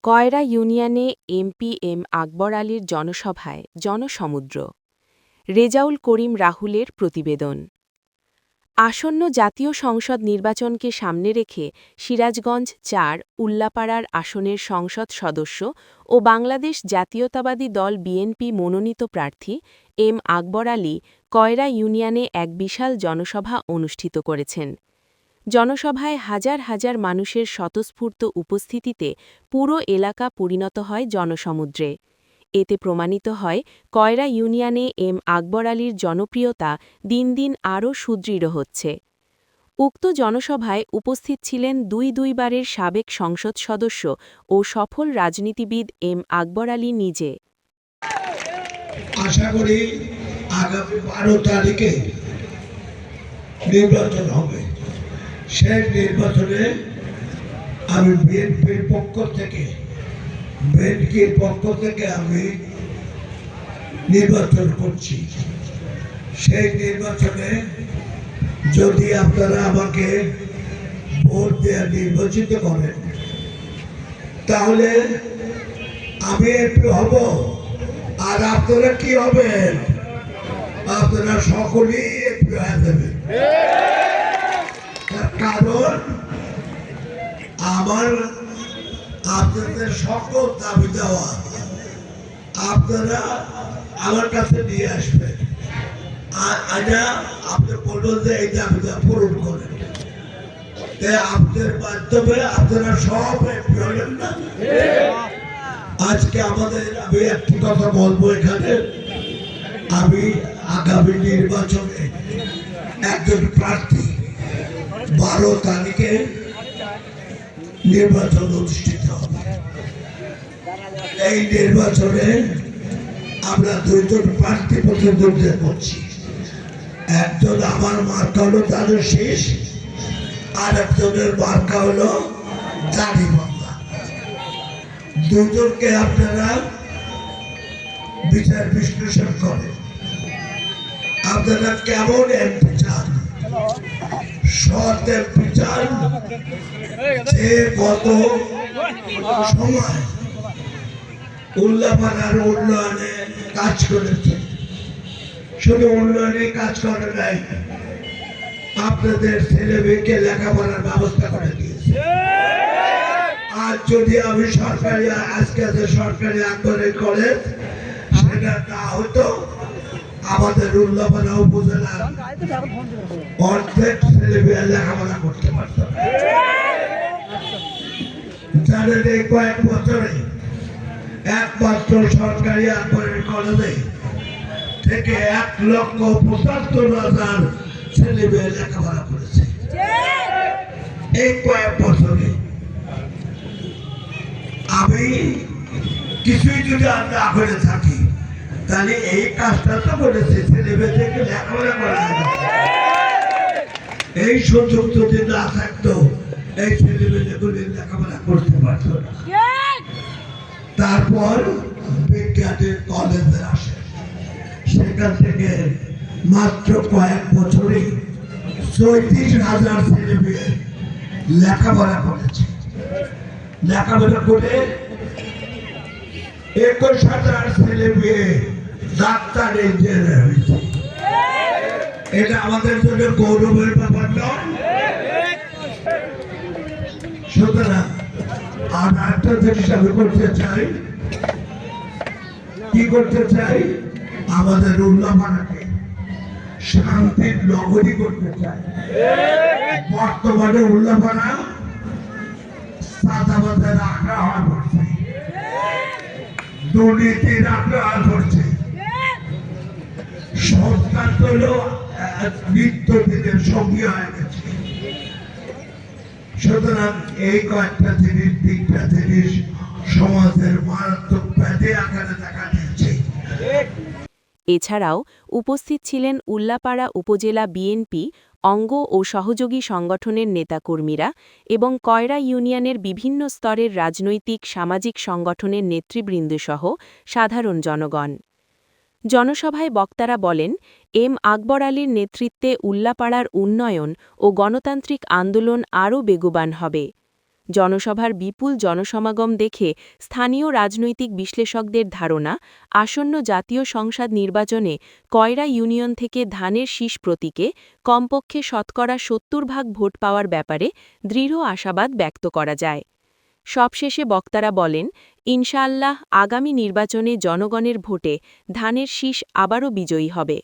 কয়রা ইউনিয়নে MP M আকবর আলীর জনসভায় জনসমুদ্র। রেজাউল করিম রাহুলের প্রতিবেদন। আসন্ন জাতীয় সংসদ নির্বাচনকে সামনে রেখে সিরাজগঞ্জ ৪ উল্লাপাড়ার আসনের সংসদ সদস্য ও বাংলাদেশ জাতীয়তাবাদী দল বিএনপি মনোনীত প্রার্থী এম আকবর আলী কয়রা ইউনিয়নে এক বিশাল জনসভা অনুষ্ঠিত করেছেন। জনসভায় হাজার হাজার মানুষের স্বতঃস্ফূর্ত উপস্থিতিতে পুরো এলাকা পরিণত হয় জনসমুদ্রে। এতে প্রমাণিত হয় কয়রা ইউনিয়নে এম আকবর আলীর জনপ্রিয়তা দিন দিন আরও সুদৃঢ় হচ্ছে। উক্ত জনসভায় উপস্থিত ছিলেন দুইবারের সাবেক সংসদ সদস্য ও সফল রাজনীতিবিদ এম আকবর আলী নিজে। আশা করি আগামী 12 তারিখে নির্বাচন হবে। সেই নির্বাচনে আমি বিএনপির পক্ষ থেকে আমি নির্বাচন করছি। সেই নির্বাচনে যদি আপনারা আমাকে ভোট দিয়ে নির্বাচিত করেন তাহলে আমি এমপি হব। আর আপনারা কি হবেন? আপনারা সকলেই এমপি হয়ে যাবেন। কারণ আপনাদের সকল দাবি দেওয়া আপনারা আমার কাছে নিয়ে আসবেন। আপনি বলবেন যে এই দাবিটা পূরণ করেন। আপনাদের মাধ্যমে আপনারা সব এমপি হলেন না। আজকে আমি একটি কথা বলবো এখানে, আমি আগামী নির্বাচনে একজন প্রার্থী 12 তারিখে নির্বাচন অনুষ্ঠিত হবে। এই নির্বাচনে আমরা দুইজন প্রার্থী প্রতিদ্বন্দ্বিতা করছি। একজন আমার মার্কা হলো তাদের শেষ, আর একজনের মার্কা হলো দাড়ি বাংলা। দুজনকে আপনারা বিচার বিশ্লেষণ করেন। আপনারা কেমন এমপি চান? সৎ এমপি চান যে গত সময় উল্লাপাড়ার উন্নয়নে কাজ করেছে, শুধু উন্নয়নে কাজ করে নাই, আপনাদের ছেলে মেয়েকে লেখাপড়ার ব্যবস্থা করে দিয়েছে। আর যদি আমি আজকে সরকারি আকবরের কলেজ সেটা না হতো, আমাদের উল্লাপাড়া উপজেলার অর্ধেক ছেলে মেয়ে লেখাপড়া করতে পারত। জানেন, এই কয়েক বছরে একমাত্র সরকারি আকবরের কলেজে থেকে 1,75,000 ছেলে মেয়ে লেখাপড়া করেছে এই কয়েক বছরে। আমি কিছুই যদি আর না করে থাকি তাহলে এই কাজটা তো করেছে, ছেলে মেয়েদেরকে লেখাপড়া করা যাবে। এই সুযোগ যদি না থাকতো এই ছেলে মেয়েগুলি লেখাপড়া করতে পারত না। তারপর বিজ্ঞানের কলেজে আসে, সেখান থেকে মাত্র কয়েক বছরে 34,000 ছেলে মেয়ে লেখাপড়া করেছে। লেখাপড়া করে 21,000 ছেলে মেয়ে ডাক্তার ইঞ্জিনিয়ার হয়েছে। এটা আমাদের জন্য গৌরবের ব্যাপার নয়? সুতরাং আর একটা জিনিস আমি করতে চাই, কি করতে চাই, আমাদের উল্লাপাড়াকে শান্তির নগরী করতে চাই। বর্তমানে উল্লাপাড়া চাঁদাবাজের আগ্রহ করছে, দুর্নীতির আগ্রহ করছে। সরকার তো নিত্যদিনের সঙ্গী হয়ে গেছে। সুতরাং এই কয়েকটা জিনিস, 3টা জিনিস সমাজের মারাত্মক ব্যাধি আকারে দেখা দিচ্ছে। এছাড়াও উপস্থিত ছিলেন উল্লাপাড়া উপজেলা বিএনপি অঙ্গ ও সহযোগী সংগঠনের নেতাকর্মীরা এবং কয়রা ইউনিয়নের বিভিন্ন স্তরের রাজনৈতিক সামাজিক সংগঠনের নেতৃবৃন্দসহ সাধারণ জনগণ। জনসভায় বক্তারা বলেন, এম আকবর আলীর নেতৃত্বে উল্লাপাড়ার উন্নয়ন ও গণতান্ত্রিক আন্দোলন আরও বেগবান হবে। জনসভার বিপুল জনসমাগম দেখে স্থানীয় রাজনৈতিক বিশ্লেষকদের ধারণা, আসন্ন জাতীয় সংসদ নির্বাচনে কয়রা ইউনিয়ন থেকে ধানের শীষ প্রতীকে কমপক্ষে 70% ভোট পাওয়ার ব্যাপারে দৃঢ় আশাবাদ ব্যক্ত করা যায়। সবশেষে বক্তারা বলেন, ইনশাআল্লাহ আগামী নির্বাচনে জনগণের ভোটে ধানের শীষ আবারও বিজয়ী হবে।